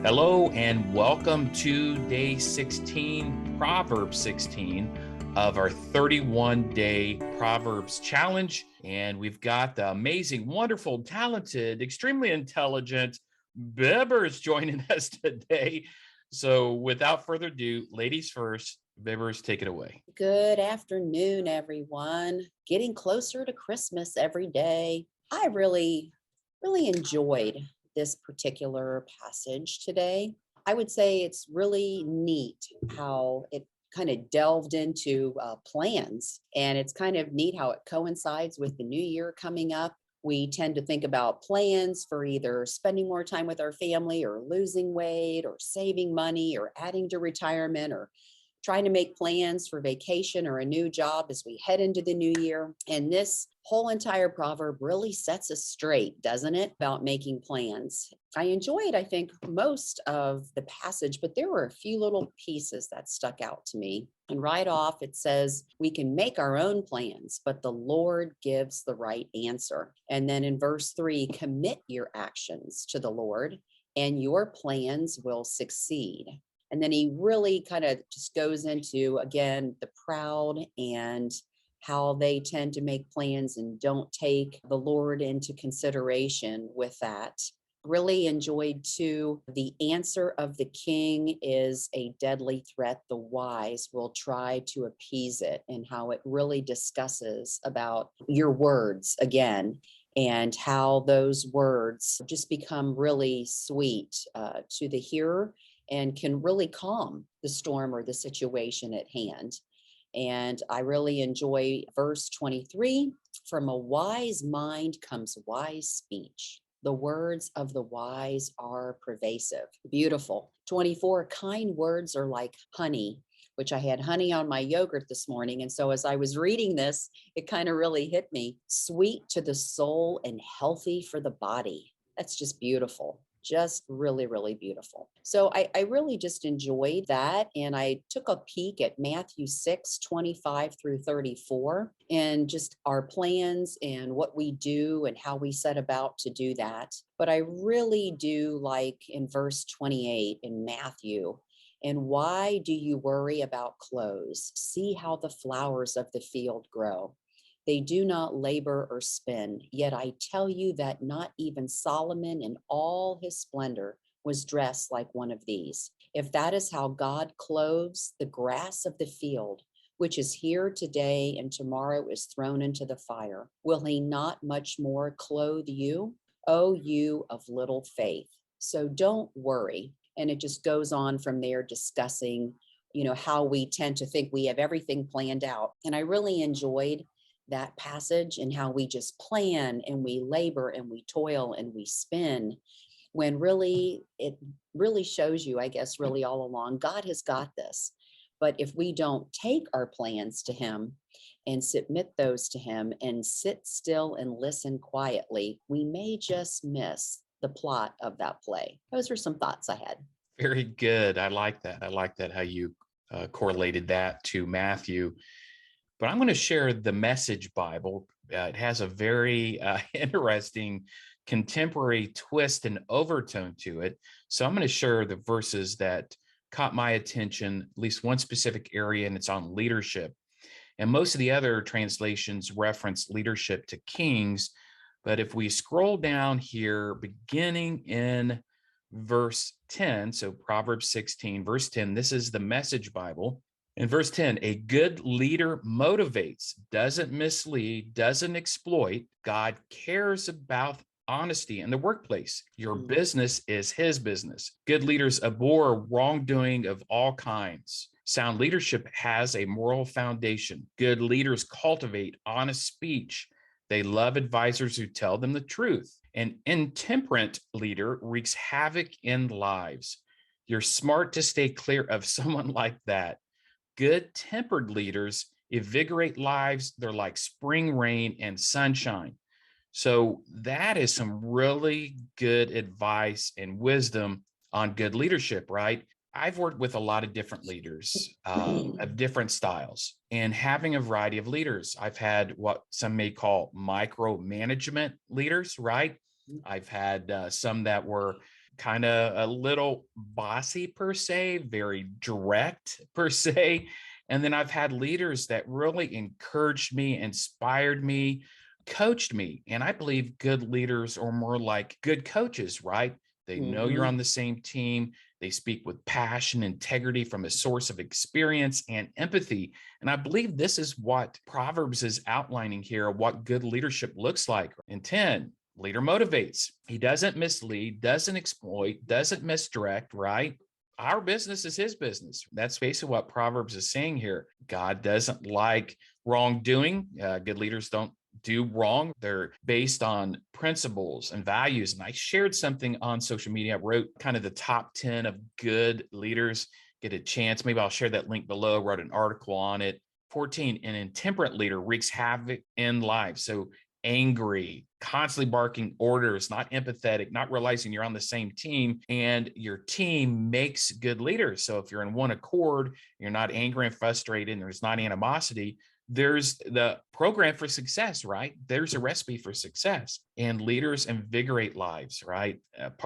Hello and welcome to day 16, Proverbs 16 of our 31-day Proverbs challenge. And we've got the amazing, wonderful, talented, extremely intelligent Bibbers joining us today. So without further ado, ladies first, Bibbers, take it away. Good afternoon, everyone. Getting closer to Christmas every day. I really enjoyed this particular passage today. I would say it's really neat how it kind of delved into plans, and it's kind of neat how it coincides with the new year coming up. We tend to think about plans for either spending more time with our family or losing weight or saving money or adding to retirement or trying to make plans for vacation or a new job as we head into the new year. And this whole entire proverb really sets us straight, doesn't it, about making plans. I enjoyed, I think, most of the passage, but there were a few little pieces that stuck out to me. And right off, it says, we can make our own plans, but the Lord gives the right answer. And then in verse 3, commit your actions to the Lord, and your plans will succeed. And then he really kind of just goes into, again, the proud and how they tend to make plans and don't take the Lord into consideration with that. Really enjoyed too, the answer of the king is a deadly threat. The wise will try to appease it, and how it really discusses about your words again, and how those words just become really sweet to the hearer and can really calm the storm or the situation at hand. And I really enjoy verse 23. From a wise mind comes wise speech. The words of the wise are pervasive. Beautiful. 24, kind words are like honey, which I had honey on my yogurt this morning. And so as I was reading this, it kind of really hit me. Sweet to the soul and healthy for the body. That's just beautiful. Just really beautiful. So I really just enjoyed that. And I took a peek at Matthew 6:25 through 34, and just our plans and what we do and how we set about to do that. But I really do like in verse 28 in Matthew, and why do you worry about clothes? See how the flowers of the field grow. They do not labor or spin. Yet I tell you that not even Solomon in all his splendor was dressed like one of these. If that is how God clothes the grass of the field, which is here today and tomorrow is thrown into the fire, will he not much more clothe you, O you of little faith? So don't worry. And it just goes on from there discussing, how we tend to think we have everything planned out. And I really enjoyed that passage and how we just plan and we labor and we toil and we spin, when really it really shows you, I guess, really all along, God has got this. But if we don't take our plans to him and submit those to him and sit still and listen quietly, we may just miss the plot of that play. Those are some thoughts I had. Very good. I like that. How you correlated that to Matthew. But I'm going to share the Message Bible. It has a very interesting contemporary twist and overtone to it. So I'm going to share the verses that caught my attention, at least one specific area, and it's on leadership. And most of the other translations reference leadership to kings. But if we scroll down here, beginning in verse 10, so Proverbs 16, verse 10, this is the Message Bible. In verse 10, a good leader motivates, doesn't mislead, doesn't exploit. God cares about honesty in the workplace. Your business is his business. Good leaders abhor wrongdoing of all kinds. Sound leadership has a moral foundation. Good leaders cultivate honest speech. They love advisors who tell them the truth. An intemperate leader wreaks havoc in lives. You're smart to stay clear of someone like that. Good-tempered leaders invigorate lives. They're like spring rain and sunshine. So that is some really good advice and wisdom on good leadership, right? I've worked with a lot of different leaders of different styles, and having a variety of leaders. I've had what some may call micromanagement leaders, right? I've had some that were kind of a little bossy per se, very direct per se. And then I've had leaders that really encouraged me, inspired me, coached me. And I believe good leaders are more like good coaches, right? They know you're Hmm. on the same team. They speak with passion, integrity from a source of experience and empathy. And I believe this is what Proverbs is outlining here, what good leadership looks like. In 10, leader motivates. He doesn't mislead, doesn't exploit, doesn't misdirect, right? Our business is his business. That's basically what Proverbs is saying here. God doesn't like wrongdoing. Good leaders don't do wrong. They're based on principles and values. And I shared something on social media. I wrote kind of the top 10 of good leaders. Get a chance. Maybe I'll share that link below. I wrote an article on it. 14, an intemperate leader wreaks havoc in life. So angry, constantly barking orders, not empathetic, not realizing you're on the same team, and your team makes good leaders. So if you're in one accord, you're not angry and frustrated, and there's not animosity, there's the program for success, right? There's a recipe for success. And leaders invigorate lives, right?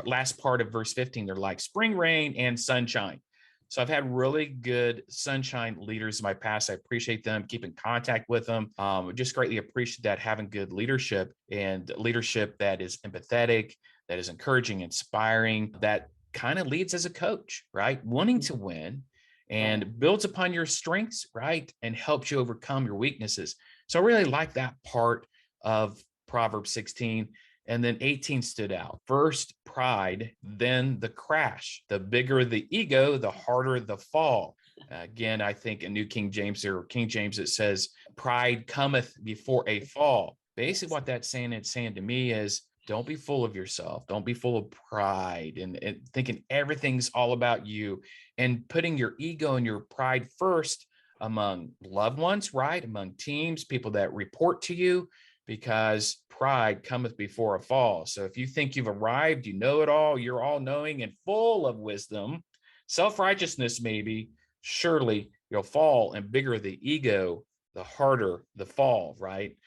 Last part of verse 15, they're like spring rain and sunshine. So I've had really good sunshine leaders in my past. I appreciate them, keep in contact with them. Just greatly appreciate that, having good leadership and leadership that is empathetic, that is encouraging, inspiring, that kind of leads as a coach, right? Wanting to win Right. and builds upon your strengths, right? And helps you overcome your weaknesses. So I really like that part of Proverbs 16. And then 18 stood out. First, pride, then the crash. The bigger the ego, the harder the fall. Again, I think in New King James or King James, it says, pride cometh before a fall. Basically, Yes. what that's saying, it's saying to me is, don't be full of yourself. Don't be full of pride and thinking everything's all about you and putting your ego and your pride first among loved ones, right? Among teams, people that report to you, because pride cometh before a fall. So if you think you've arrived, you know it all, you're all knowing and full of wisdom, self-righteousness, maybe, surely you'll fall. And bigger the ego, the harder the fall, right?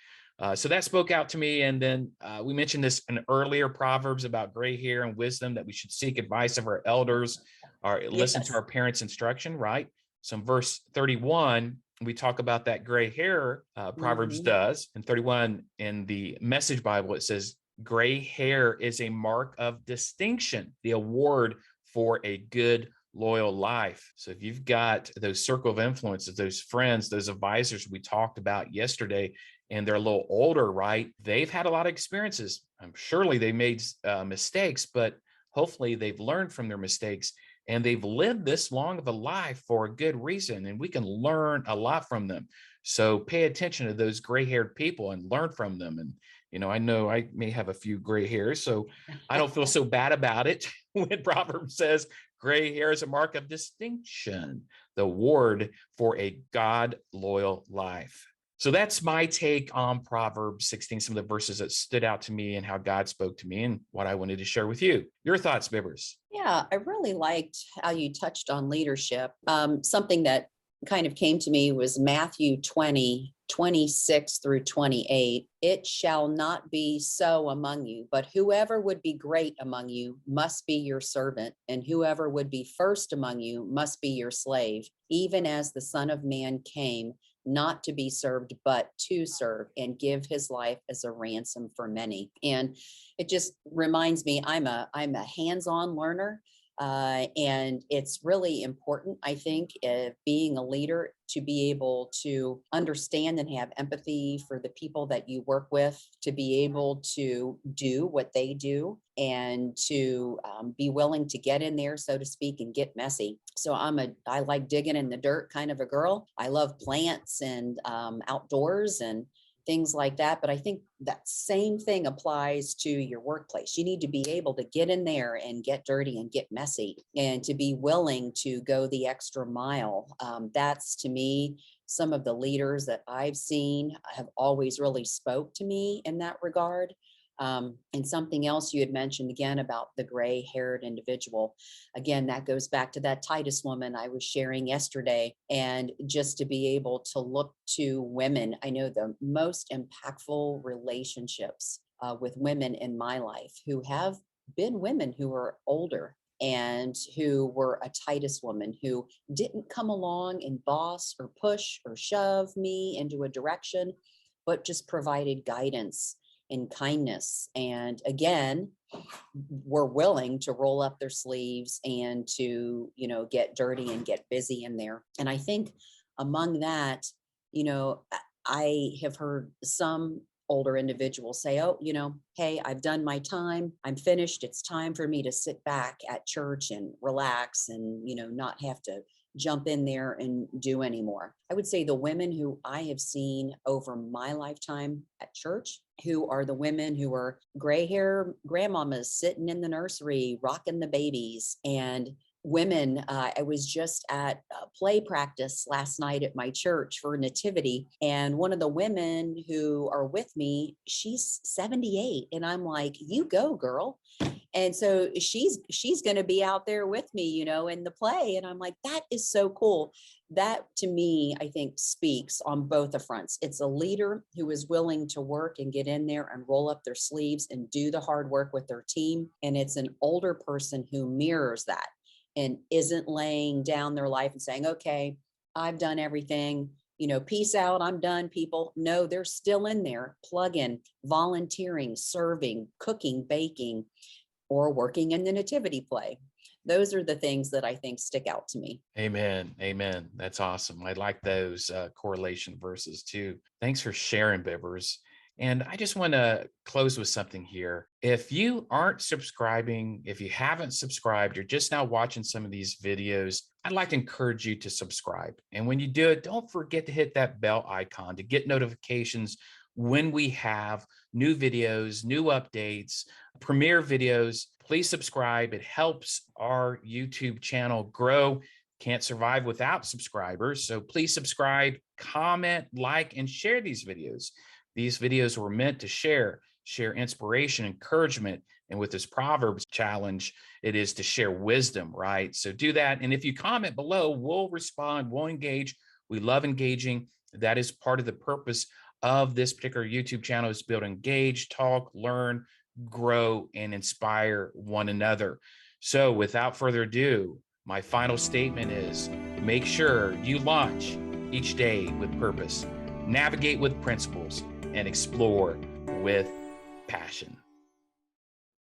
So that spoke out to me. And then we mentioned this in earlier Proverbs about gray hair and wisdom, that we should seek advice of our elders or listen to Yes. our parents' instruction, right? So in verse 31, we talk about that gray hair. Proverbs Hmm. does. In 31, in the Message Bible, it says, gray hair is a mark of distinction, the award for a good, loyal life. So if you've got those circle of influences, those friends, those advisors we talked about yesterday, and they're a little older, right? They've had a lot of experiences. Surely they made mistakes, but hopefully they've learned from their mistakes, and they've lived this long of a life for a good reason, and we can learn a lot from them. So pay attention to those gray-haired people and learn from them. And I know I may have a few gray hairs, so I don't feel so bad about it when Proverbs says gray hair is a mark of distinction, the award for a God loyal life. So that's my take on Proverbs 16, some of the verses that stood out to me and how God spoke to me and what I wanted to share with you. Your thoughts, Bibbers? Yeah, I really liked how you touched on leadership. Something that kind of came to me was Matthew 20:26 through 28. It shall not be so among you, but whoever would be great among you must be your servant, and whoever would be first among you must be your slave, even as the Son of Man came not to be served, but to serve and give his life as a ransom for many. And it just reminds me, I'm a hands-on learner, and it's really important, I think, being a leader, to be able to understand and have empathy for the people that you work with, to be able to do what they do, and to be willing to get in there, so to speak, and get messy. So I like digging in the dirt kind of a girl. I love plants and outdoors and things like that. But I think that same thing applies to your workplace. You need to be able to get in there and get dirty and get messy, and to be willing to go the extra mile. That's, to me, some of the leaders that I've seen have always really spoke to me in that regard. And something else you had mentioned again about the gray haired individual. Again, that goes back to that Titus woman I was sharing yesterday. And just to be able to look to women, I know the most impactful relationships with women in my life who have been women who were older and who were a Titus woman who didn't come along and boss or push or shove me into a direction, but just provided guidance and kindness. And again, were willing to roll up their sleeves and to, get dirty and get busy in there. And I think among that, you know, I have heard some older individuals say, oh, hey, I've done my time. I'm finished. It's time for me to sit back at church and relax and, not have to jump in there and do anymore. I would say the women who I have seen over my lifetime at church, who are the women who are gray hair grandmamas sitting in the nursery, rocking the babies, and women. I was just at play practice last night at my church for nativity, and one of the women who are with me, she's 78, and I'm like, you go, girl. And so she's going to be out there with me, in the play. And I'm like, that is so cool. That to me, I think speaks on both the fronts. It's a leader who is willing to work and get in there and roll up their sleeves and do the hard work with their team. And it's an older person who mirrors that and isn't laying down their life and saying, okay, I've done everything, peace out, I'm done, people. No, they're still in there, plugging, volunteering, serving, cooking, baking, or working in the nativity play. Those are the things that I think stick out to me. Amen. Amen. That's awesome. I like those correlation verses too. Thanks for sharing, Bibbers. And I just want to close with something here. If you aren't subscribing, if you haven't subscribed, you're just now watching some of these videos, I'd like to encourage you to subscribe. And when you do it, don't forget to hit that bell icon to get notifications when we have new videos, new updates, premiere videos. Please subscribe. It helps our YouTube channel grow. Can't survive without subscribers. So please subscribe, comment, like, and share these videos. These videos were meant to share inspiration, encouragement. And with this Proverbs challenge, it is to share wisdom, right? So do that. And if you comment below, we'll respond, we'll engage. We love engaging. That is part of the purpose of this particular YouTube channel, is to be able to engage, talk, learn, grow, and inspire one another. So without further ado, my final statement is make sure you launch each day with purpose, navigate with principles, and explore with passion.